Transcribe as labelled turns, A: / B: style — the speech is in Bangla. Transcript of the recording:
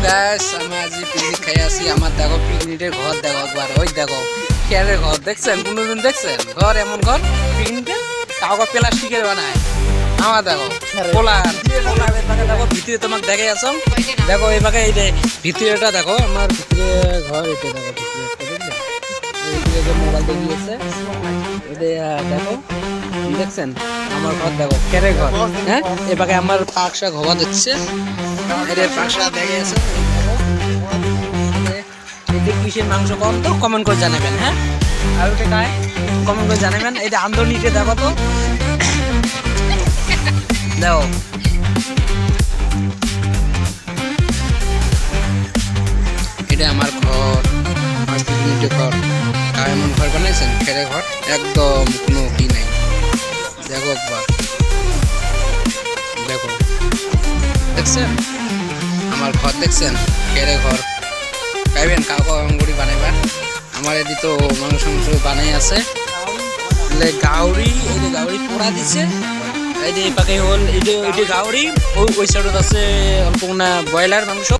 A: গাইস আমি আজ পিকনিক খাই আসি। আমার দেখো পিকনিকের ঘর দেখো একবার, ওই দেখো খেয়ারের ঘর দেখছেন, কোনোদিন দেখছেন ঘর এমন ঘর পিকনিকের? কাউকে প্লাস্টিকের বানায়। আমার দেখো পোলার দেখো ভিতরে তোমাকে দেখে আসো, দেখো এই ভাগে এই যে ভিতরেটা দেখো, আমার ভিতরে ঘর এটা দেখো, ভিতরে একটা দেখলে এইদিকে যে মোবাইল দেখিয়েছে দেখো দেখছেন আমার ঘর দেখো খেয়ারের ঘর। হ্যাঁ এবারে আমার পাকশা ঘোবা দিচ্ছে, এদের পাকশা দেখে আছে। কিসের মাংস কম তো কমেন্ট করে জানাবেন। হ্যাঁ আর ওটা খায় কমেন্ট করে জানাবেন। এই যে আন্দোলনীতে দেখো তো দেখো এটা আমার ঘর, আমার পিকনিকের ঘর। আর এমন ঘর বানাইছেন খেলে ঘর, একদম কোনো কি নাই। দেখো একবার দেখো, দেখছেন আমার ঘর, দেখছেন খেলে ঘর। খাইবেন কাউকে অঙ্গুরি বানাইবেন। আমার এদি তো মাংস মাংস বানাই আছে গাউরি, এই যে গাউরি পোড়া দিছে। এই যে এই পাকে হল এই যে গাউরি, ওই সাইডত আছে অল্প ব্রয়লার মাংস।